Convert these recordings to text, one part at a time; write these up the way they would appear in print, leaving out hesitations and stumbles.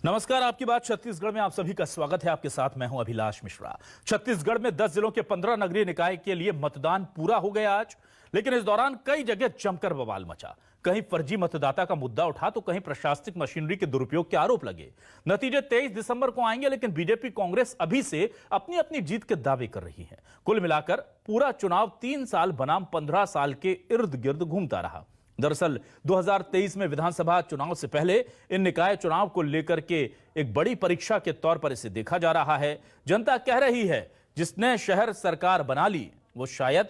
नमस्कार, आपकी बात छत्तीसगढ़ में आप सभी का स्वागत है। आपके साथ मैं हूं अभिलाष मिश्रा। छत्तीसगढ़ में 10 जिलों के 15 नगरीय निकाय के लिए मतदान पूरा हो गया आज, लेकिन इस दौरान कई जगह जमकर बवाल मचा। कहीं फर्जी मतदाता का मुद्दा उठा तो कहीं प्रशासनिक मशीनरी के दुरुपयोग के आरोप लगे। नतीजे 23 दिसंबर को आएंगे, लेकिन बीजेपी कांग्रेस अभी से अपनी अपनी जीत के दावे कर रही है। कुल मिलाकर पूरा चुनाव 3 साल बनाम 15 साल के इर्द गिर्द घूमता रहा। दरअसल 2023 में विधानसभा चुनाव से पहले इन निकाय चुनाव को लेकर के एक बड़ी परीक्षा के तौर पर इसे देखा जा रहा है। जनता कह रही है जिसने शहर सरकार बना ली वो शायद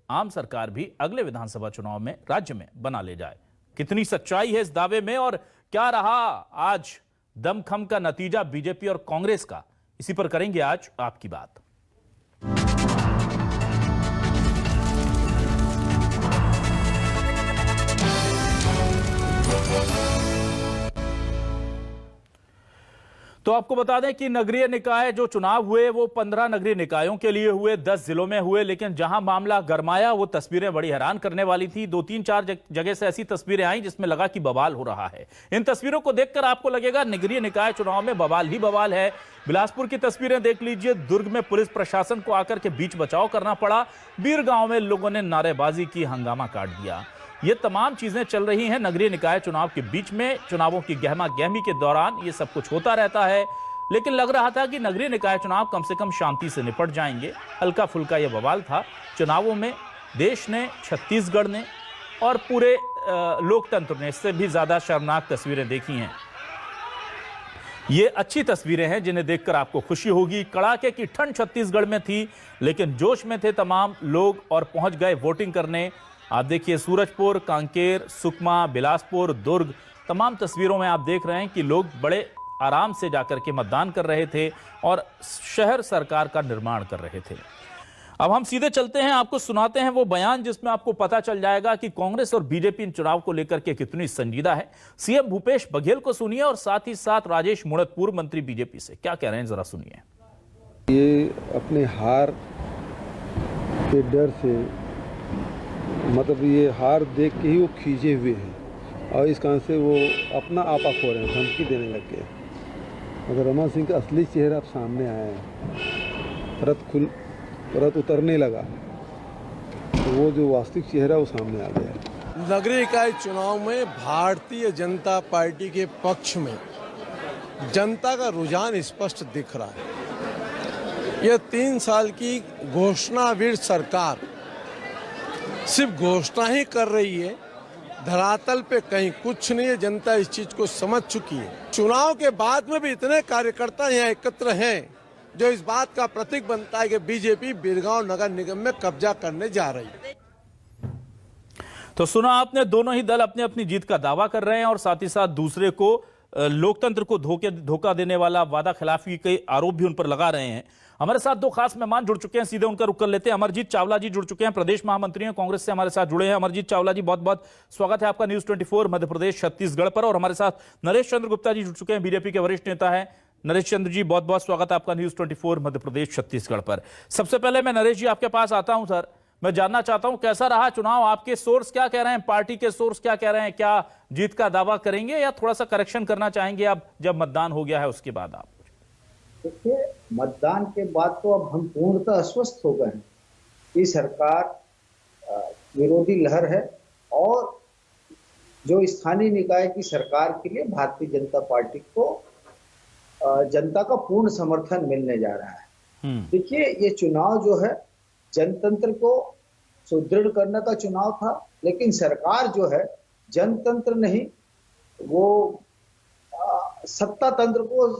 आम सरकार भी अगले विधानसभा चुनाव में राज्य में बना ले जाए। कितनी सच्चाई है इस दावे में और क्या रहा आज दमखम का नतीजा बीजेपी और कांग्रेस का, इसी पर करेंगे आज आपकी बात। तो आपको बता दें कि नगरीय निकाय जो चुनाव हुए वो 15 नगरीय निकायों के लिए हुए, 10 जिलों में हुए। लेकिन जहां मामला गरमाया वो तस्वीरें बड़ी हैरान करने वाली थी। 2-3-4 जगह से ऐसी तस्वीरें आई जिसमें लगा कि बवाल हो रहा है। इन तस्वीरों को देखकर आपको लगेगा नगरीय निकाय चुनाव में बवाल ही बवाल है। बिलासपुर की तस्वीरें देख लीजिए। दुर्ग में पुलिस प्रशासन को आकर के बीच बचाव करना पड़ा। बीरगांव में लोगों ने नारेबाजी की, हंगामा काट दिया। ये तमाम चीजें चल रही हैं नगरीय निकाय चुनाव के बीच में। चुनावों की गहमा गहमी के दौरान ये सब कुछ होता रहता है, लेकिन लग रहा था कि नगरीय निकाय चुनाव कम से कम शांति से निपट जाएंगे। हल्का फुल्का ये बवाल था। चुनावों में देश ने, छत्तीसगढ़ ने और पूरे लोकतंत्र ने इससे भी ज्यादा शर्मनाक तस्वीरें देखी हैं। ये अच्छी तस्वीरें हैं जिन्हें देखकर आपको खुशी होगी। कड़ाके की ठंड छत्तीसगढ़ में थी, लेकिन जोश में थे तमाम लोग और पहुंच गए वोटिंग करने। आप देखिए सूरजपुर, कांकेर, सुकमा, बिलासपुर, दुर्ग, तमाम तस्वीरों में आप देख रहे हैं कि लोग बड़े आराम से जाकर के मतदान कर रहे थे और शहर सरकार का निर्माण कर रहे थे। अब हम सीधे चलते हैं, आपको सुनाते हैं वो बयान जिसमें आपको पता चल जाएगा कि कांग्रेस और बीजेपी इन चुनाव को लेकर के कितनी संजीदा है। सीएम भूपेश बघेल को सुनिए और साथ ही साथ राजेश मूणत, पूर्व मंत्री बीजेपी से, क्या कह रहे हैं जरा सुनिए। ये अपने हार के डर से, मतलब ये हार देख के ही वो खींचे हुए हैं और इस कारण से वो अपना आपा खो रहे हैं, धमकी देने लग गए। अगर रमन सिंह का असली चेहरा अब सामने आया है, रथ उतरने लगा, तो वो जो वास्तविक चेहरा वो सामने आ गया है। नगरीय निकाय चुनाव में भारतीय जनता पार्टी के पक्ष में जनता का रुझान स्पष्ट दिख रहा है। यह 3 साल की घोषणावीर सरकार सिर्फ घोषणा ही कर रही है, धरातल पे कहीं कुछ नहीं है। जनता इस चीज को समझ चुकी है। चुनाव के बाद में भी इतने कार्यकर्ता यहाँ एकत्र हैं जो इस बात का प्रतीक बनता है कि बीजेपी बीरगांव नगर निगम में कब्जा करने जा रही है। तो सुना आपने, दोनों ही दल अपनी अपनी जीत का दावा कर रहे हैं और साथ ही साथ दूसरे को, लोकतंत्र को धोखा देने वाला, वादा खिलाफी के आरोप भी उन पर लगा रहे हैं। हमारे साथ 2 खास मेहमान जुड़ चुके हैं, सीधे उनका रुख कर लेते हैं। अमरजीत चावला जी जुड़ चुके हैं, प्रदेश महामंत्री हैं, कांग्रेस से हमारे साथ जुड़े हैं। अमरजीत चावला जी, बहुत बहुत स्वागत है आपका न्यूज 24 मध्य प्रदेश छत्तीसगढ़ पर। और हमारे साथ नरेश चंद्र गुप्ता जी जुड़ चुके हैं, बीजेपी के वरिष्ठ नेता हैं। नरेश चंद्र जी, बहुत बहुत स्वागत है आपका न्यूज 24 मध्य प्रदेश छत्तीसगढ़ पर। सबसे पहले मैं नरेश जी आपके पास आता हूं। सर, मैं जानना चाहता हूं कैसा रहा चुनाव, आपके सोर्स क्या कह रहे हैं, पार्टी के सोर्स क्या कह रहे हैं, क्या जीत का दावा करेंगे या थोड़ा सा करेक्शन करना चाहेंगे अब जब मतदान हो गया है उसके बाद आप? देखिए, मतदान के बाद तो अब हम पूर्णतः अस्वस्थ हो गए हैं। ये सरकार विरोधी लहर है और जो स्थानीय निकाय की सरकार के लिए भारतीय जनता पार्टी को जनता का पूर्ण समर्थन मिलने जा रहा है। देखिए, ये चुनाव जो है जनतंत्र को सुदृढ़ करने का चुनाव था, लेकिन सरकार जो है जनतंत्र नहीं, वो सत्ता तंत्र को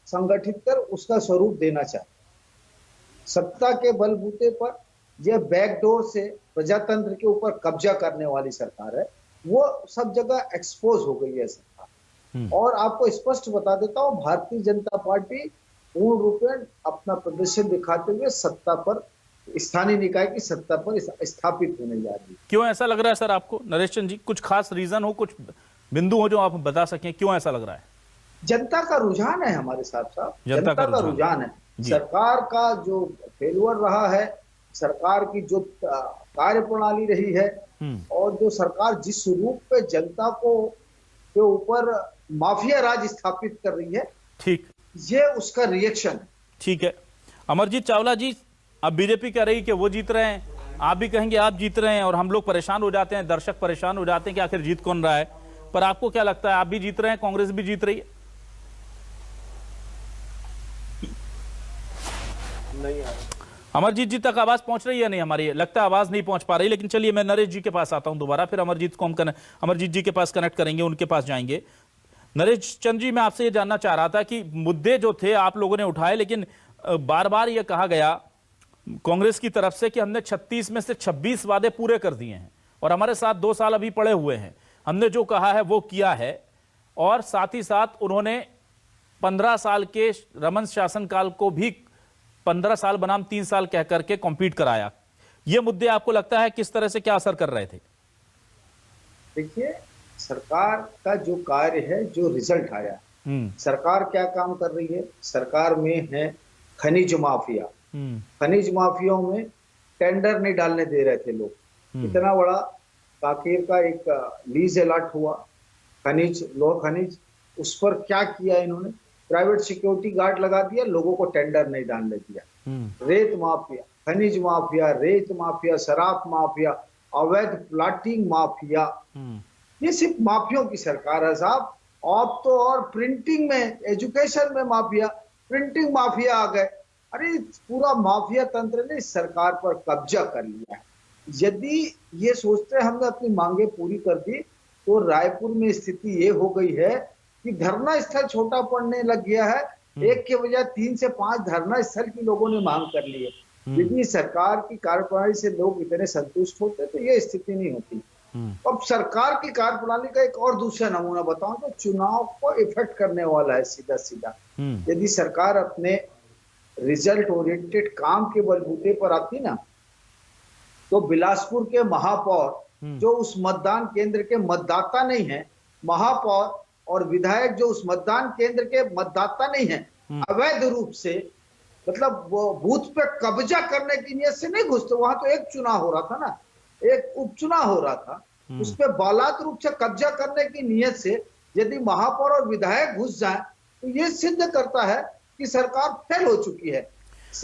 संगठित कर उसका स्वरूप देना चाहती। सत्ता के बलबूते पर यह बैकडोर से प्रजातंत्र के ऊपर कब्जा करने वाली सरकार है। वो सब जगह एक्सपोज हो गई है सरकार। और आपको स्पष्ट बता देता हूं, भारतीय जनता पार्टी पूर्ण रूपेण अपना प्रदर्शन दिखाते हुए सत्ता पर, स्थानीय निकाय की सत्ता पर स्थापित होने जा रही है। क्यों ऐसा लग रहा है सर आपको? नरेश चंद्र जी, कुछ खास रीजन हो, कुछ बिंदु हो जो आप बता सकें, क्यों ऐसा लग रहा है? जनता का रुझान है हमारे साथ साहब, जनता का रुझान है। सरकार का जो फेल्यूर रहा है, सरकार की जो कार्य प्रणाली रही है और जो सरकार जिस रूप पे जनता को के ऊपर माफिया राज स्थापित कर रही है। ठीक, ये उसका रिएक्शन है। ठीक है। अमरजीत चावला जी, अब बीजेपी कह रही कि वो जीत रहे हैं, आप भी कहेंगे आप जीत रहे हैं, और हम लोग परेशान हो जाते हैं, दर्शक परेशान हो जाते हैं कि आखिर जीत कौन रहा है। पर आपको क्या लगता है, आप भी जीत रहे हैं, कांग्रेस भी जीत रही है? नहीं अमरजीत जी तक आवाज पहुंच रही है? नहीं, हमारी लगता है आवाज नहीं पहुंच पा रही। लेकिन चलिए, मैं नरेश जी के पास आता हूं दोबारा, फिर अमरजीत जी के पास कनेक्ट करेंगे, उनके पास जाएंगे। नरेश चंद्र जी, मैं आपसे ये जानना चाह रहा था कि मुद्दे जो थे आप लोगों ने उठाए, लेकिन बार बार ये कहा गया कांग्रेस की तरफ से कि हमने 36 में से 26 वादे पूरे कर दिए हैं, और हमारे साथ 2 साल अभी पड़े हुए हैं, हमने जो कहा है वो किया है। और साथ ही साथ उन्होंने 15 साल के रमन शासनकाल को भी 15 साल बनाम 3 साल कह करके कॉम्पीट कराया। ये मुद्दे आपको लगता है किस तरह से क्या असर कर रहे थे? देखिए, सरकार का जो कार्य है, जो रिजल्ट आया, सरकार क्या काम कर रही है? सरकार में है खनिज माफिया। खनिज माफियाओं में टेंडर नहीं डालने दे रहे थे लोग। इतना बड़ा कांकेर का एक लीज अलॉट हुआ, खनिज, लोह खनिज, उस पर क्या किया इन्होंने? प्राइवेट सिक्योरिटी गार्ड लगा दिया, लोगों को टेंडर नहीं डालने दिया। रेत माफिया, खनिज माफिया, रेत माफिया, शराब माफिया, अवैध प्लाटिंग माफिया, ये सिर्फ माफियों की सरकार है साहब। अब तो और प्रिंटिंग में, एजुकेशन में माफिया, प्रिंटिंग माफिया आ गए। अरे पूरा माफिया तंत्र ने इस सरकार पर कब्जा कर लिया है। यदि ये सोचते हैं हमने अपनी मांगे पूरी कर दी, तो रायपुर में स्थिति ये हो गई है कि धरना स्थल छोटा पड़ने लग गया है। एक के बजाय 3 से 5 धरना स्थल की लोगों ने मांग कर ली है। यदि सरकार की कार्यप्रणाली से लोग इतने संतुष्ट होते तो ये स्थिति नहीं होती। अब सरकार की कार्यप्रणाली का एक और दूसरा नमूना बताऊं तो चुनाव को इफेक्ट करने वाला है सीधा सीधा। यदि सरकार अपने रिजल्ट ओरिएंटेड काम के बलबूते पर आती ना, तो बिलासपुर के महापौर जो उस मतदान केंद्र के मतदाता नहीं है, महापौर और विधायक जो उस मतदान केंद्र के मतदाता नहीं है, अवैध रूप से, मतलब वो बूथ पे कब्जा करने की नियत से नहीं घुसते। वहां तो एक चुनाव हो रहा था ना, एक उपचुनाव हो रहा था, उस पे बालात रूप से कब्जा करने की नियत से यदि महापौर और विधायक घुस जाए, तो ये सिद्ध करता है कि सरकार फेल हो चुकी है।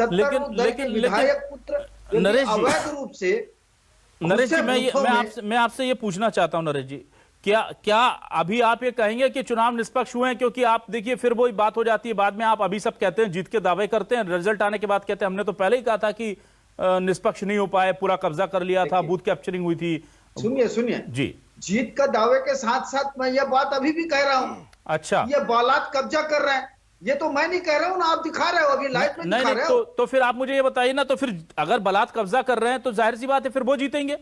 लेकिन विधायक पुत्र नरेश जी, अवैध रूप से, नरेश जी, मैं आपसे ये पूछना चाहता हूं नरेश जी, क्या अभी आप ये कहेंगे कि चुनाव निष्पक्ष हुए हैं? क्योंकि आप देखिए, फिर वही बात हो जाती है, बाद में आप अभी सब कहते हैं, जीत के दावे करते हैं, रिजल्ट आने के बाद कहते हैं हमने तो पहले ही कहा था कि निष्पक्ष नहीं हो पाए, पूरा कब्जा कर लिया था, बूथ कैप्चरिंग हुई थी। सुनिए जी, जीत का दावे के साथ साथ मैं यह बात अभी भी कह रहा हूं। अच्छा, ये बालात कब्जा कर रहे हैं, ये तो मैं नहीं कह रहा हूं ना, आप दिखा रहे हो, अभी लाइव में दिखा रहे हो। तो फिर आप मुझे ये बताइए ना, तो फिर अगर बालात कब्जा कर रहे हैं तो जाहिर सी बात है फिर वो जीतेंगे।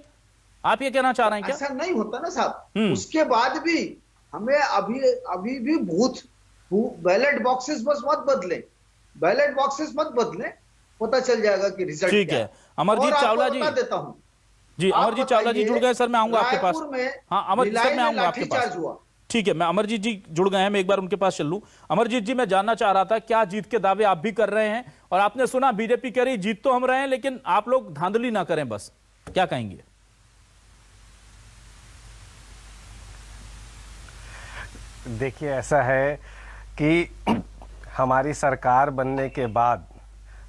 आप ये कहना चाह रहे हैं क्या? ऐसा नहीं होता ना साहब। उसके बाद भी हमें अभी भी बैलेट बॉक्सेस बस मत बदले, बैलेट बॉक्सेस मत बदले, पता चल जाएगा कि रिजल्ट ठीक है। अमरजीत चावला जी, देता हूं जी, अमरजीत चावला जी जुड़ गए सर, मैं आऊंगा आपके पास। हाँ अमरजीत सर, मैं आऊंगा आपके पास। ठीक है, मैं अमरजीत जी जुड़ गए हैं, मैं एक बार उनके पास चल लूं। अमरजीत जी, मैं जानना चाह रहा था, क्या जीत के दावे आप भी कर रहे हैं? और आपने सुना बीजेपी कह रही जीत तो हम रहे हैं, लेकिन आप लोग धांधली ना करें बस, क्या कहेंगे? देखिए, ऐसा है कि हमारी सरकार बनने के बाद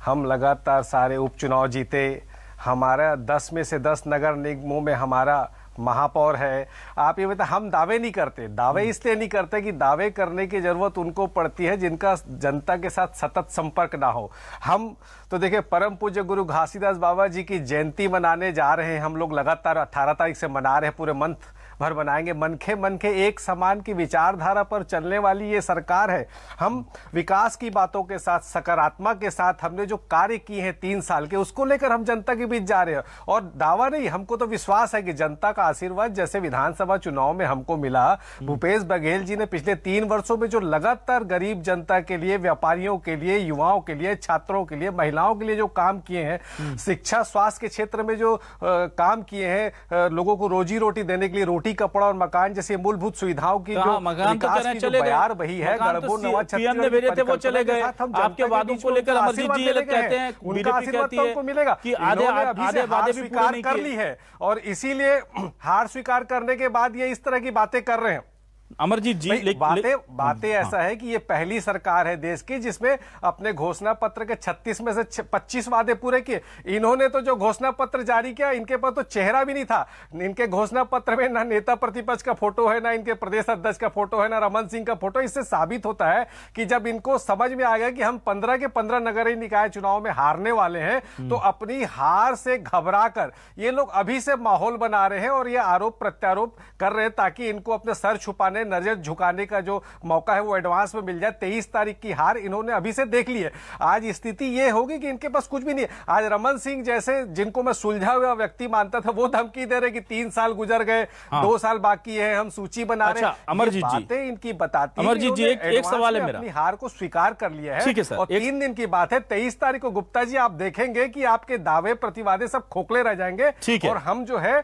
हम लगातार सारे उपचुनाव जीते। हमारा 10 में से 10 नगर निगमों में हमारा महापौर है। आप ये बताएं, हम दावे नहीं करते। दावे इसलिए नहीं करते कि दावे करने की जरूरत उनको पड़ती है जिनका जनता के साथ सतत संपर्क ना हो। हम तो देखिए, परम पूज्य गुरु घासीदास बाबा जी की जयंती मनाने जा रहे हैं। हम लोग लगातार 18 तारीख से मना रहे हैं, पूरे मंथ भर बनाएंगे। मनखे एक समान की विचारधारा पर चलने वाली ये सरकार है। हम विकास की बातों के साथ, सकारात्मक के साथ, हमने जो कार्य किए हैं 3 साल के, उसको लेकर हम जनता के बीच जा रहे हैं। और दावा नहीं, हमको तो विश्वास है कि जनता का आशीर्वाद जैसे विधानसभा चुनाव में हमको मिला, भूपेश बघेल जी ने पिछले 3 वर्षों में जो लगातार गरीब जनता के लिए, व्यापारियों के लिए, युवाओं के लिए, छात्रों के लिए, महिलाओं के लिए जो काम किए हैं, शिक्षा स्वास्थ्य के क्षेत्र में जो काम किए हैं, लोगों को रोजी रोटी देने के लिए रोटी, कपड़ा और मकान जैसे मूलभूत सुविधाओं की जो विकास की जो बयार बही है, गढ़बो नवा पीएम ने भेजे थे वो चले गए। आपके वादों को लेकर अमरजीत जी ये कहते हैं, बीजेपी कहती है मिलेगा कि आधे वादे भी पूरे कर ली है, और इसीलिए हार स्वीकार करने के बाद ये इस तरह की बातें कर रहे हैं। अमरजीत जी बातें ऐसा है कि ये पहली सरकार है देश की जिसमें अपने घोषणा पत्र के 36 में से 25 वादे पूरे किए। इन्होंने तो जो घोषणा पत्र जारी किया, इनके पास तो चेहरा भी नहीं था। इनके घोषणा पत्र में ना नेता प्रतिपक्ष का फोटो है, ना इनके प्रदेश अध्यक्ष का फोटो है, ना रमन सिंह का फोटो। इससे साबित होता है कि जब इनको समझ में आ गया कि हम 15 के 15 नगरीय निकाय चुनाव में हारने वाले हैं, तो अपनी हार से घबराकर ये लोग अभी से माहौल बना रहे हैं और ये आरोप प्रत्यारोप कर रहे हैं ताकि इनको अपने सर छुपाने, नजर झुकाने का जो मौका है वो एडवांस में मिल जाए। 23 तारीख की हार इन्होंने अभी से देख ली है। आज स्थिति ये होगी कि इनके पास कुछ भी नहीं है। आज रमन सिंह जैसे, जिनको मैं सुलझा हुआ व्यक्ति मानता था, वो धमकी दे रहे कि 3 साल गुजर गए, 2 साल बाकी है, हम सूची बना रहे हैं। अमरजीत जी, बातें इनकी बताती हैं। अमरजीत जी, एक सवाल है मेरा। अपनी हार को स्वीकार कर लिया है। ठीक है सर, और 3 दिन की बात है। 23 तारीख को गुप्ता जी आप देखेंगे कि आपके दावे प्रतिवादे सब खोखले रह जाएंगे। और हम जो है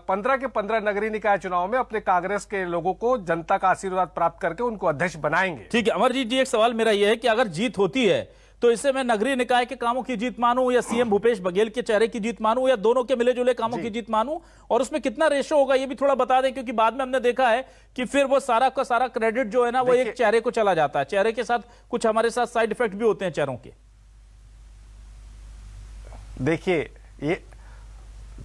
15 के 15 नगरीय निकाय चुनाव में अपने कांग्रेस के लोगों को जनता का आशीर्वाद प्राप्त करके उनको अध्यक्ष बनाएंगे। ठीक है अमरजीत जी, एक सवाल मेरा यह है कि अगर जीत होती है तो इसे मैं नगरीय निकाय के कामों की जीत मानूं या सीएम भूपेश बघेल के चेहरे की जीत मानूं या दोनों के मिले जुले कामों की जीत मानूं, और उसमें कितना रेशो होगा ये भी थोड़ा बता दें, क्योंकि बाद में हमने देखा है कि फिर वो सारा का सारा क्रेडिट जो है ना वो एक चेहरे को चला जाता है। चेहरे के साथ कुछ हमारे साथ साइड इफेक्ट भी होते हैं चेहरों के। देखिए, ये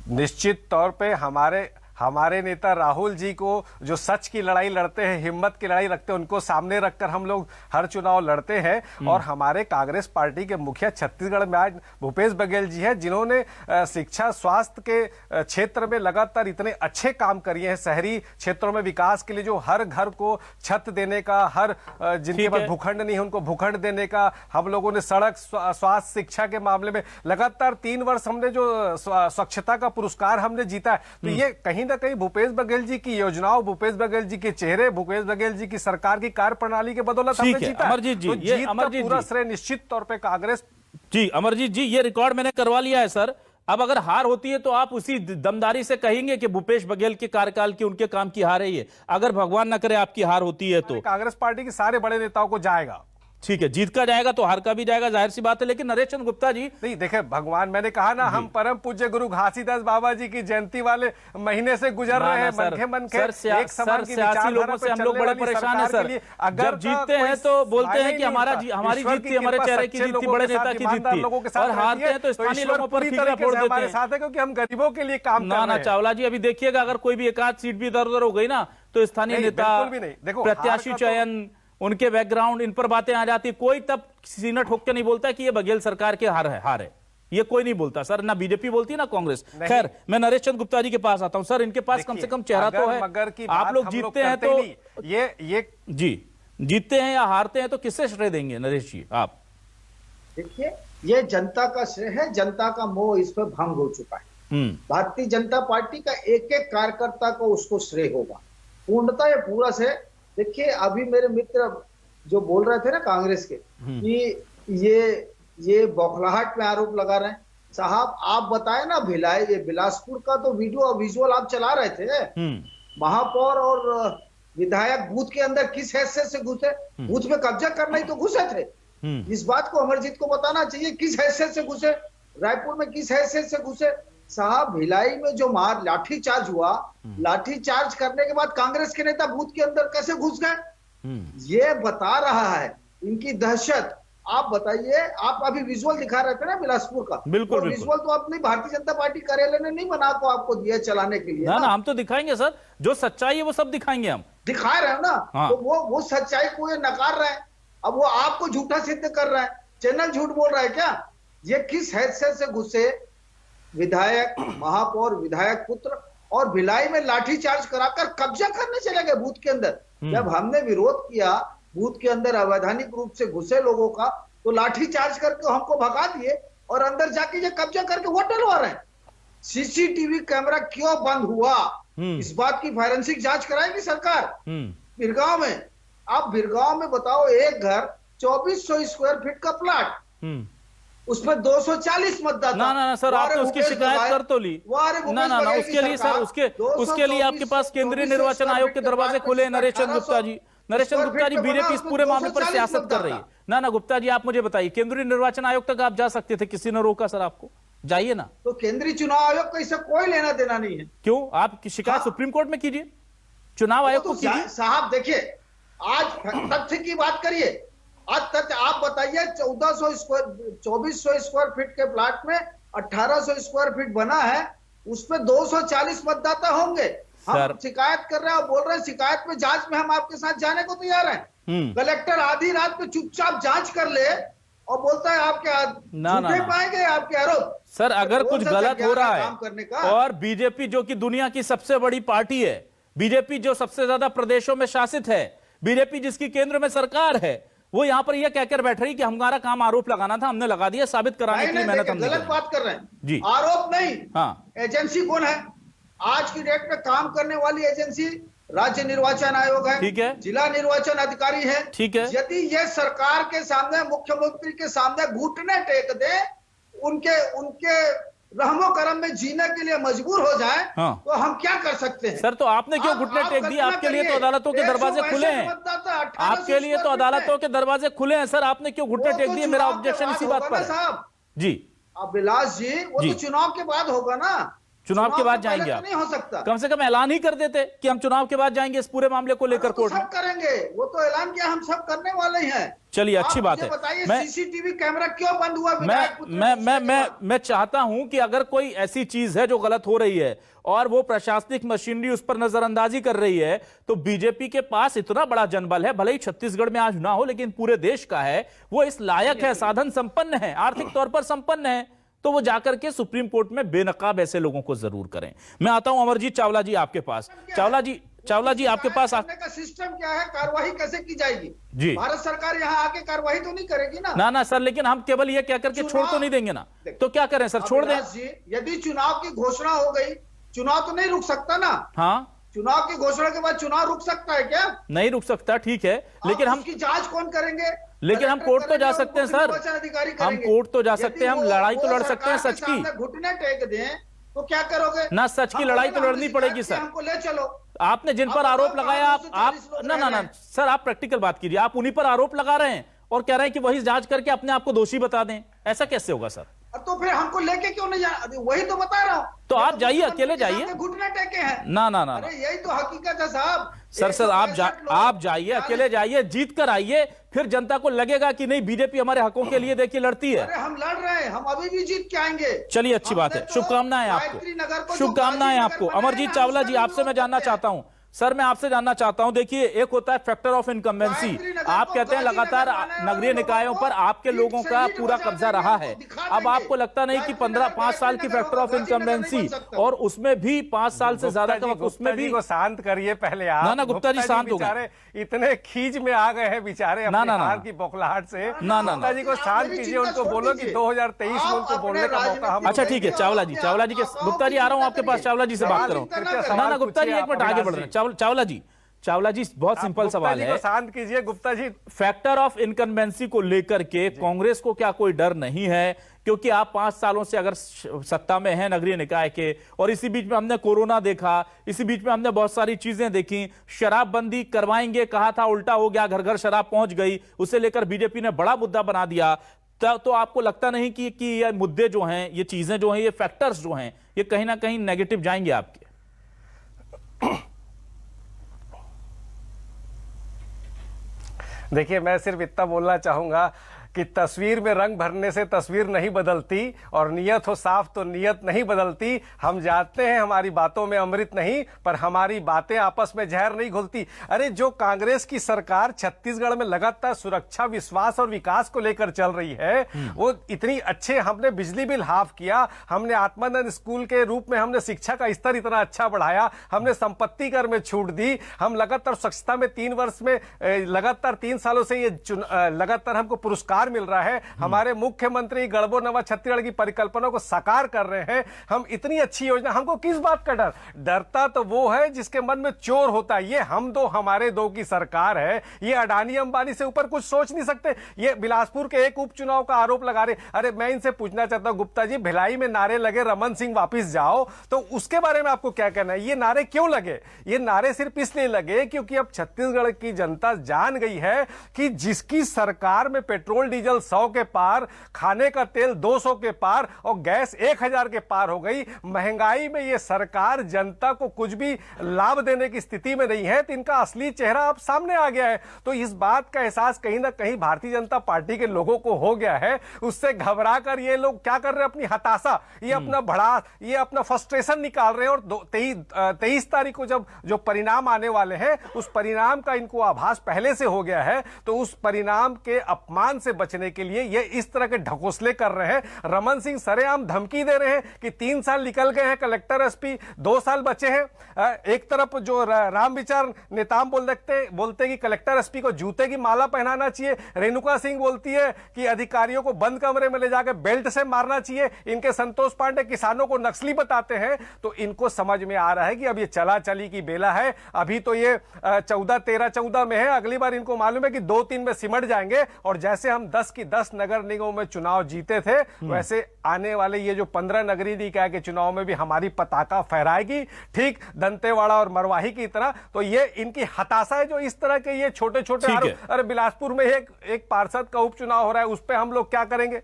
निश्चित तौर पे हमारे नेता राहुल जी को जो सच की लड़ाई लड़ते हैं, हिम्मत की लड़ाई रखते हैं, उनको सामने रखकर हम लोग हर चुनाव लड़ते हैं। और हमारे कांग्रेस पार्टी के मुखिया छत्तीसगढ़ में आज भूपेश बघेल जी हैं, जिन्होंने शिक्षा स्वास्थ्य के क्षेत्र में लगातार इतने अच्छे काम किए हैं। शहरी क्षेत्रों में विकास के लिए जो हर घर को छत देने का, हर जिनके पास भूखंड नहीं है उनको भूखंड देने का, हम लोगों ने सड़क, स्वास्थ्य, शिक्षा के मामले में लगातार 3 वर्ष हमने जो स्वच्छता का पुरस्कार हमने जीता है। तो ये कहीं ना कहीं भूपेश बघेल जी की योजनाओं, भूपेश बघेल जी के चेहरे, भूपेश बघेल जी की सरकार की कार्यप्रणाली के बदौलत हमने जीता। अमरजीत जी, तो जीत का पूरा श्रेय निश्चित तौर पे कांग्रेस। जी अमरजीत जी, ये रिकॉर्ड मैंने करवा लिया है सर। अब अगर हार होती है तो आप उसी दमदारी से कहेंगे कि भूपेश बघेल के कार्यकाल की, उनके काम की हार है ये। अगर भगवान न करे आपकी हार होती है तो कांग्रेस पार्टी के सारे बड़े नेताओं को जाएगा। ठीक है, जीत का जाएगा तो हार का भी जाएगा, जाहिर सी बात है। लेकिन नरेश चंद्र गुप्ता जी, नहीं देखे, भगवान, मैंने कहा ना, हम परम पूज्य गुरु घासीदास बाबा जी की जयंती वाले महीने से गुजर रहे हैं। मन के एक समान की सियासी लोगों से हम लोग बड़े परेशान हैं सर। जब जीतते हैं तो बोलते हैं कि हमारी जीत थी, हमारे चेहरे की जीत थी, बड़े नेता की जीत थी, और हारते हैं तो स्थानीय लोगों पर फीका फोड़ देते हैं। साथ है क्योंकि हम गरीबों के लिए काम कर रहे हैं। ना चावला जी, अभी देखिएगा अगर कोई भी एक आध सीट भी इधर उधर हो गई ना तो स्थानीय नेता, प्रत्याशी चयन, उनके बैकग्राउंड, इन पर बातें आ जाती। कोई तब सीना ठोक के नहीं बोलता कि ये बघेल सरकार के हार है। ये कोई नहीं बोलता सर, ना बीजेपी बोलती ना कांग्रेस। खैर, मैं नरेश चंद्र गुप्ता जी के पास आता हूं। सर, इनके पास कम से कम चेहरा तो है। आप लोग जीतते हैं तो ये जी जीतते हैं या हारते हैं तो किससे श्रेय देंगे नरेश जी आप? देखिए, ये जनता का श्रेय है। जनता का मोह इस पर भंग हो चुका है। भारतीय जनता पार्टी का एक एक कार्यकर्ता को उसको श्रेय होगा, पूर्णतः ये पूरा श्रेय। देखिए, अभी मेरे मित्र जो बोल रहे थे ना कांग्रेस के कि ये बौखलाहट में आरोप लगा रहे हैं। साहब, आप बताए ना, भिलाई, ये बिलासपुर का तो वीडियो और विजुअल आप चला रहे थे। महापौर और विधायक बूथ के अंदर किस हैसियत से घुसे? बूथ में कब्जा करना ही तो घुसे थे। इस बात को अमरजीत को बताना चाहिए, किस हैसियत से घुसे, रायपुर में किस हैसियत से घुसे। साहब, भिलाई में जो लाठी चार्ज हुआ, लाठी चार्ज करने के बाद कांग्रेस के नेता बूथ के अंदर कैसे घुस गए? ये बता रहा है इनकी दहशत। आप बताइए, आप अभी विजुअल दिखा रहे थे ना बिलासपुर का, बिल्कुल विजुअल तो अपनी भारतीय जनता पार्टी कार्यालय ने नहीं बना को आपको दिया चलाने के लिए। ना हम तो दिखाएंगे सर, जो सच्चाई है वो सब दिखाएंगे, हम दिखा रहे हैं ना। हाँ। तो वो सच्चाई को ये नकार रहे हैं। अब वो आपको झूठा सिद्ध कर रहा है, चैनल झूठ बोल रहा है क्या? ये किस हैसियत से घुसे? विधायक, महापौर, विधायक पुत्र, और भिलाई में लाठीचार्ज कराकर कब्जा करने चले गए बूथ के अंदर। जब हमने विरोध किया बूथ के अंदर अवैधानिक रूप से घुसे लोगों का, तो लाठीचार्ज करके हमको भगा दिए और अंदर जाके ये कब्जा करके वोट डलवा रहे हैं। सीसीटीवी कैमरा क्यों बंद हुआ, इस बात की फोरेंसिक जांच कराएगी सरकार। बिरगांव में, आप बिरगांव में बताओ, एक घर 2400 स्क्वायर फीट का प्लाट, उसमें 240 मतदाता। ना सर, आपने उसकी शिकायत कर तो ली। ना उसके लिए सर, उसके लिए आपके पास केंद्रीय निर्वाचन आयोग के दरवाजे खुले हैं। नरेश चंद्र गुप्ता जी, बीजेपी इस पूरे मामले पर सियासत कर रही है। ना गुप्ता जी, आप मुझे बताइए, केंद्रीय निर्वाचन आयोग तक आप जा सकते थे, किसी ने रोका सर आपको? जाइए ना। तो केंद्रीय चुनाव आयोग का इससे कोई लेना देना नहीं है। क्यों? आप शिकायत सुप्रीम कोर्ट में कीजिए। चुनाव आयोग को साहब देखिए, आज तथ्य की बात करिए। आज तथ्य आप बताइए, 2400 स्क्वायर फीट के प्लाट में 1800 स्क्वायर फीट बना है, उसमें 240 मतदाता होंगे। हम शिकायत कर रहे हैं और बोल रहे हैं शिकायत में, जांच में हम आपके साथ जाने को तैयार हैं। कलेक्टर आधी रात में चुपचाप जांच कर ले और बोलता है आपके झूठे पाएंगे आपके आरोप। सर, अगर कुछ गलत हो रहा है और बीजेपी जो कि दुनिया की सबसे बड़ी पार्टी है, बीजेपी जो सबसे ज्यादा प्रदेशों में शासित है, बीजेपी जिसकी केंद्र में सरकार है, वो यहां पर यह कहकर बैठ रही कि हमारा काम आरोप लगाना था, हमने लगा दिया, साबित कराने की मेहनत हमने गलत बात कर रहे हैं जी। आरोप नहीं, हाँ, एजेंसी कौन है? आज की डेट में काम करने वाली एजेंसी राज्य निर्वाचन आयोग है, ठीक है, जिला निर्वाचन अधिकारी है, ठीक है। यदि ये सरकार के सामने, मुख्यमंत्री के सामने घुटने टेक दे, उनके रहमो करम में जीने के लिए मजबूर हो जाए, हाँ, तो हम क्या कर सकते हैं? सर, तो आपने क्यों घुटने टेक दिए? आपके लिए तो अदालतों के दरवाजे खुले हैं, आपके लिए तो अदालतों के दरवाजे खुले हैं सर, आपने क्यों घुटने टेक दिए? मेरा ऑब्जेक्शन इसी बात पर साहब जी। अभिलाष जी, वो तो चुनाव के बाद होगा ना, चुनाव के बाद जाएंगे आप? नहीं हो सकता। कम से कम ऐलान ही कर देते कि हम चुनाव के बाद जाएंगे इस पूरे मामले को लेकर कोर्ट में। सब करेंगे, वो तो ऐलान किया, हम सब करने वाले ही हैं। चलिए, अच्छी बात है। बताइए सीसीटीवी कैमरा क्यों बंद हुआ? मैं चाहता हूं कि अगर कोई ऐसी चीज है जो गलत हो रही है और वो प्रशासनिक मशीनरी उस पर नजरअंदाजी कर रही है, तो बीजेपी के पास इतना बड़ा जनबल है, भले ही छत्तीसगढ़ में आज ना हो लेकिन पूरे देश का है, वो इस लायक है, साधन संपन्न है, आर्थिक तौर पर संपन्न है, तो वो जाकर के सुप्रीम कोर्ट में बेनकाब ऐसे लोगों को जरूर करें। मैं आता हूं अमरजीत चावला जी आपके पास। चावला जी आपके पास का सिस्टम क्या है? कार्रवाई कैसे की जाएगी जी? भारत सरकार यहाँ आके कार्रवाई तो नहीं करेगी ना? ना सर, लेकिन हम केवल ये क्या करके छोड़ तो नहीं देंगे ना, तो क्या करें सर? छोड़ दें? यदि चुनाव की घोषणा हो गई, चुनाव तो नहीं रुक सकता ना? हाँ, चुनाव की घोषणा के बाद चुनाव रुक सकता है क्या? नहीं रुक सकता, ठीक है, लेकिन हम उसकी जांच कौन करेंगे? लेकिन हम कोर्ट तो जा सकते हैं सर, हम कोर्ट तो जा सकते हैं, हम लड़ाई तो लड़ सकते हैं सच की। घुटने टेक दें तो क्या करोगे? ना, सच की लड़ाई तो लड़नी पड़ेगी सर। हमको ले चलो। आपने जिन पर आरोप लगाया, आप ना सर, आप प्रैक्टिकल बात कीजिए। आप उन्हीं पर आरोप लगा रहे हैं और कह रहे हैं कि वही जांच करके अपने आप को दोषी बता दें, ऐसा कैसे होगा सर? तो फिर हमको लेके क्यों नहीं वही तो बता रहा हूं। तो आप जाइए, अकेले जाइए। घुटने टेके हैं ना अरे यही तो हकीकत है साहब। सर आप जाइए, अकेले जाइए, जीत कर आइए, फिर जनता को लगेगा कि नहीं, बीजेपी हमारे हकों के लिए देखिए लड़ती है। अरे हम लड़ रहे हैं, हम अभी भी जीत के आएंगे। चलिए, अच्छी बात है, शुभकामनाएं आपको, शुभकामनाएं आपको। अमरजीत चावला जी, आपसे मैं जानना चाहता हूं सर, मैं आपसे जानना चाहता हूं, देखिए एक होता है फैक्टर ऑफ इनकम्बेंसी, आप कहते हैं लगातार नगरीय निकायों पर आपके लोगों का पूरा कब्जा रहा है, अब आपको लगता नहीं कि 5 साल की फैक्टर ऑफ इनकम्बेंसी और उसमें भी 5 साल से ज्यादा का वक्त, उसमें भी को शांत करिए पहले आप। ना गुप्ता जी शांत हो गए, इतने खींच में आ गए हैं बेचारे अपनी हार की बौखलाहट से। गुप्ता जी को शांत कीजिए, उनको बोलो कि 2023 में उनको बोलने का मौका हम। अच्छा ठीक है, चावला जी के गुप्ता जी आ रहा हूं आपके पास, चावला जी से बात कर रहा हूं। ना गुप्ता जी एक मिनट आगे बढ़ रहे हैं। चावला जी बहुत सिंपल सवाल है, शांत कीजिए Gupta ji. Factor of incumbency को लेकर के कांग्रेस को क्या कोई डर नहीं है? क्योंकि आप 5 सालों से अगर सत्ता में हैं नगरीय निकाय के, और इसी बीच में हमने कोरोना देखा, इसी बीच में हमने बहुत सारी चीजें देखी, शराबबंदी करवाएंगे कहा था, उल्टा हो गया, घर घर शराब पहुंच गई, उसे लेकर बीजेपी ने बड़ा मुद्दा बना दिया। तो आपको लगता नहीं कि ये मुद्दे जो हैं, ये चीजें जो हैं, ये फैक्टर्स जो हैं, ये कहीं ना कहीं नेगेटिव जाएंगे आपके? देखिए, मैं सिर्फ इतना बोलना चाहूंगा कि तस्वीर में रंग भरने से तस्वीर नहीं बदलती, और नियत हो साफ तो नियत नहीं बदलती। हम जानते हैं हमारी बातों में अमृत नहीं, पर हमारी बातें आपस में जहर नहीं घुलती। अरे जो कांग्रेस की सरकार छत्तीसगढ़ में लगातार सुरक्षा, विश्वास और विकास को लेकर चल रही है, वो इतनी अच्छे, हमने बिजली बिल हाफ किया, हमने आत्मानंद स्कूल के रूप में हमने शिक्षा का स्तर इतना अच्छा बढ़ाया, हमने संपत्ति कर में छूट दी, हम लगातार स्वच्छता में 3 वर्ष में लगातार 3 सालों से ये लगातार हमको पुरस्कार मिल रहा है। हमारे मुख्यमंत्री गढ़बो नवा छत्तीसगढ़ की परिकल्पना को साकार कर रहे हैं। हम इतनी अच्छी योजना, हमको किस बात का डर? डरता तो वो है जिसके मन में चोर होता है। ये हम दो हमारे दो की सरकार है, ये अडानी अंबानी से ऊपर कुछ सोच नहीं सकते। ये बिलासपुर के एक उपचुनाव का आरोप लगा रहे। अरे मैं इनसे पूछना चाहता हूं गुप्ता जी, भिलाई में नारे लगे रमन सिंह वापिस जाओ, तो उसके बारे में आपको क्या कहना है? ये नारे क्यों लगे? ये नारे सिर्फ इसलिए लगे क्योंकि अब छत्तीसगढ़ की जनता जान गई है कि जिसकी सरकार में पेट्रोल डीजल 100 के पार, खाने का तेल 200 के पार और गैस 1000 के पार हो गई। महंगाई में ये सरकार जनता को कुछ भी लाभ देने की स्थिति में नहीं है, तो इनका असली चेहरा अब सामने आ गया है। तो इस बात का एहसास कहीं ना कहीं भारतीय जनता पार्टी के लोगों को हो गया है। उससे घबरा कर ये लोग क्या कर रहे हैं, अपनी हताशा, ये अपना भड़ास, ये अपना फ्रस्ट्रेशन निकाल रहे हैं। और 23 तारीख को जब जो परिणाम आने वाले हैं, उस परिणाम का इनको आभास पहले से हो गया है। तो उस परिणाम के अपमान से बचने के लिए ये इस तरह के ढकोसले कर रहे हैं। रमन सिंह सरेआम धमकी दे रहे हैं कि 3 साल निकल गए हैं, कलेक्टर एसपी 2 साल बचे हैं। एक तरफ जो राम विचार नेताम बोलते कि कलेक्टर एसपी को जूते की माला पहनाना चाहिए। रेणुका सिंह बोलती है कि अधिकारियों को बंद कमरे में ले जाकर बेल्ट से मारना चाहिए। इनके संतोष पांडे किसानों को नक्सली बताते हैं। तो इनको समझ में आ रहा है कि अब ये चला चली की बेला है। अभी तो ये 14 में है, अगली बार इनको मालूम है कि 2-3 में सिमट जाएंगे। और जैसे हम 10 की 10 नगर निगमों में चुनाव जीते थे, वैसे आने वाले ये जो 15 नगरीय निकाय के चुनाव में भी हमारी पताका फहराएगी, ठीक दंतेवाड़ा और मरवाही की तरह। तो ये इनकी हताशा है जो इस तरह के ये छोटे छोटे आरोप। अरे बिलासपुर में एक पार्षद का उपचुनाव हो रहा है, उस पर हम लोग क्या करेंगे?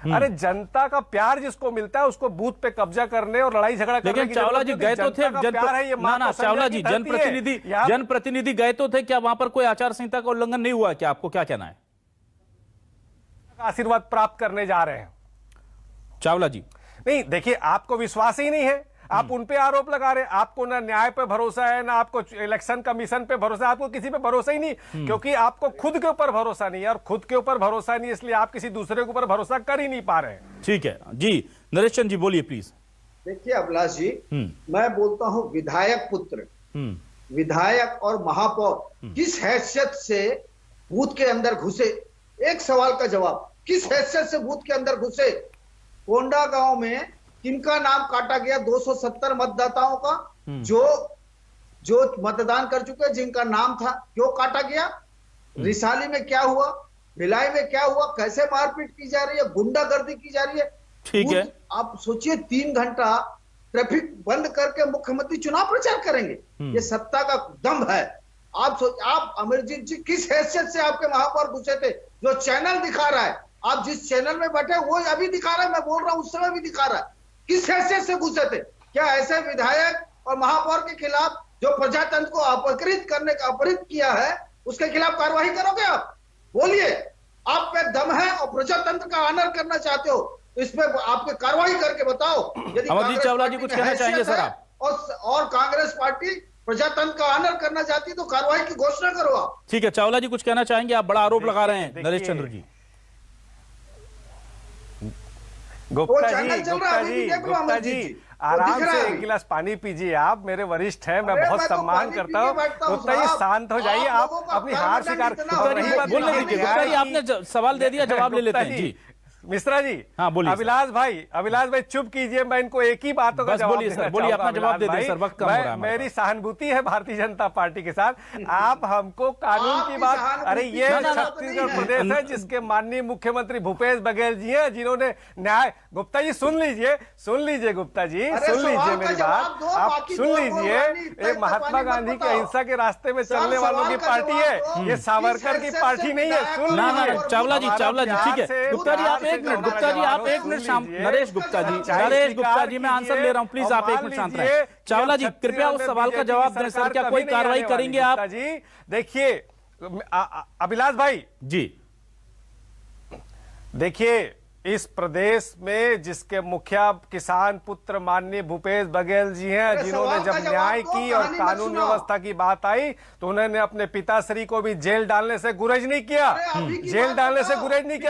अरे जनता का प्यार जिसको मिलता है उसको बूथ पे कब्जा करने और लड़ाई झगड़ा करने लेकिन चावला जी गए तो थे, चावला जी जनप्रतिनिधि गए तो थे, क्या वहां पर कोई आचार संहिता का उल्लंघन नहीं हुआ? क्या आपको क्या कहना है? आशीर्वाद प्राप्त करने जा रहे हैं चावला जी। नहीं, देखिए, आपको विश्वास ही नहीं है, आप उन पे आरोप लगा रहे हैं। आपको ना न्याय पे भरोसा है, ना आपको इलेक्शन कमीशन पे भरोसा है, आपको किसी पे भरोसा ही नहीं, क्योंकि आपको खुद के ऊपर भरोसा नहीं है। और खुद के ऊपर भरोसा नहीं, इसलिए आप किसी दूसरे के ऊपर भरोसा कर ही नहीं पा रहे हैं। ठीक है जी, नरेश चंद्र जी बोलिए प्लीज। देखिए अभिलाष जी, मैं बोलता हूं विधायक पुत्र, विधायक और महापौर किस हैसियत से बूथ के अंदर घुसे? एक सवाल का जवाब, किस हैसियत से बूथ के अंदर घुसे? कोंडा गांव में किनका नाम काटा गया? 270 मतदाताओं का जो मतदान कर चुके, जिनका नाम था, क्यों काटा गया? रिसाली में क्या हुआ? भिलाई में क्या हुआ? कैसे मारपीट की जा रही है, गुंडागर्दी की जा रही है? ठीक है, आप सोचिए 3 घंटा ट्रैफिक बंद करके मुख्यमंत्री चुनाव प्रचार करेंगे। ये सत्ता का दम है। आप अमरजीत जी किस हैसियत से आपके महापौर घुसे थे? जो चैनल दिखा रहा है, आप जिस चैनल में बैठे वो अभी दिखा रहा है, मैं बोल रहा हूं उस समय भी दिखा रहा है। किस हैसियत से घुसे थे? क्या ऐसे विधायक और महापौर के खिलाफ जो प्रजातंत्र को अपकृत करने का अपहृत किया है, उसके खिलाफ कार्रवाई करोगे? आप बोलिए, आप पे दम है और प्रजातंत्र का ऑनर करना चाहते हो, तो इस पे आपके कार्रवाई करके बताओ। यदि अमरजीत चावला जी कुछ कहना चाहेंगे सर आप? और कांग्रेस पार्टी प्रजातंत्र का ऑनर करना चाहती तो कार्रवाई की घोषणा करो आप। ठीक है, चावला जी कुछ कहना चाहेंगे? आप बड़ा आरोप लगा रहे हैं नरेश चंद्र जी। गुप्ता जी आराम से एक गिलास पानी पीजिए। आप मेरे वरिष्ठ हैं, मैं बहुत सम्मान करता हूँ। गुप्ता जी शांत हो जाइए, आप अपनी हार स्वीकार। बोलने दीजिए गुप्ता जी, आपने सवाल दे दिया, जवाब ले लेते हैं जी। मिश्रा जी, हाँ बोलिए। अभिलाष भाई चुप कीजिए, मैं इनको एक ही बातों का जवाब देना चाहूंगा। बोलिए, अपना जवाब दे दें सर, वक्त कम हो रहा है। मेरी सहानुभूति है भारतीय जनता पार्टी के साथ। आप हमको कानून की बात, अरे ये छत्तीसगढ़ प्रदेश है जिसके माननीय मुख्यमंत्री भूपेश बघेल जी हैं, जिन्होंने न्याय। गुप्ता जी सुन लीजिए गुप्ता जी, सुन लीजिए मेरी बात, आप सुन लीजिए। ये महात्मा गांधी के अहिंसा के रास्ते में चलने वालों की पार्टी है, ये सावरकर की पार्टी नहीं है। सुन लीजिए चावला जी, ठीक है गुप्ता जी, आप एक मिनट, नरेश गुप्ता जी, मैं आंसर ले रहा हूं, प्लीज आप एक मिनट शांत रहिए। चावला जी कृपया उस सवाल का जवाब दें सर, क्या कोई कार्रवाई करेंगे आप? जी देखिए अभिलाष भाई जी, देखिए इस प्रदेश में जिसके मुखिया किसान पुत्र माननीय भूपेश बघेल जी हैं, जिन्होंने जब न्याय की और कानून व्यवस्था की बात आई तो उन्होंने अपने पिताश्री को भी जेल डालने से गुरेज नहीं किया।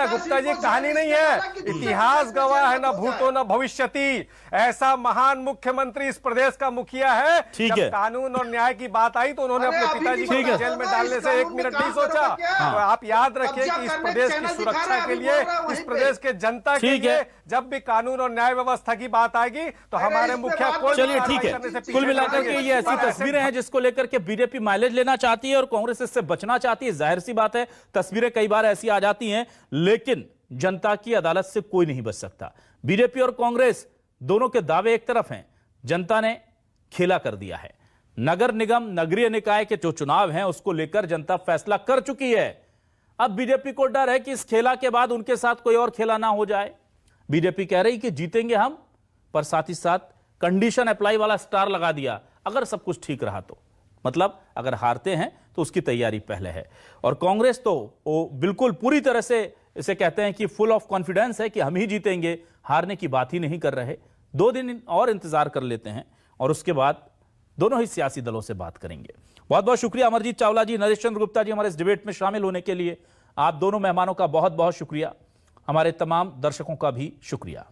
गुप्ता जी कहानी नहीं है, इतिहास गवाह है, न भूतो न भविष्यति। ऐसा महान मुख्यमंत्री इस प्रदेश का मुखिया है। जब कानून और न्याय की बात आई तो उन्होंने अपने पिताजी को जेल में डालने से 1 मिनट नहीं सोचा। तो आप याद रखिए कि इस प्रदेश की सुरक्षा के लिए, इस प्रदेश के जनता के लिए जब भी कानून और न्याय व्यवस्था की बात आएगी तो हमारे मुखिया को, चलिए ठीक है, कुल मिलाकर के ये ऐसी तस्वीरें हैं जिसको लेकर के बीजेपी माइलेज लेना चाहती है और कांग्रेस इससे बचना चाहती है। जाहिर सी बात है, तस्वीरें कई बार ऐसी आ जाती हैं, लेकिन जनता की अदालत से कोई नहीं बच सकता। बीजेपी और कांग्रेस दोनों के दावे एक तरफ हैं, जनता ने खेला कर दिया है। नगर निगम, नगरीय निकाय के जो चुनाव हैं उसको लेकर जनता फैसला कर चुकी है। अब बीजेपी को डर है कि इस खेला के बाद उनके साथ कोई और खेला ना हो जाए। बीजेपी कह रही कि जीतेंगे हम, पर साथ ही साथ कंडीशन अप्लाई वाला स्टार लगा दिया, अगर सब कुछ ठीक रहा तो। मतलब अगर हारते हैं तो उसकी तैयारी पहले है। और कांग्रेस तो वो बिल्कुल पूरी तरह से इसे कहते हैं कि फुल ऑफ कॉन्फिडेंस है कि हम ही जीतेंगे, हारने की बात ही नहीं कर रहे। 2 दिन और इंतजार कर लेते हैं और उसके बाद दोनों ही सियासी दलों से बात करेंगे। बहुत बहुत शुक्रिया अमरजीत चावला जी, नरेश चंद्र गुप्ता जी, हमारे इस डिबेट में शामिल होने के लिए। आप दोनों मेहमानों का बहुत बहुत शुक्रिया। हमारे तमाम दर्शकों का भी शुक्रिया।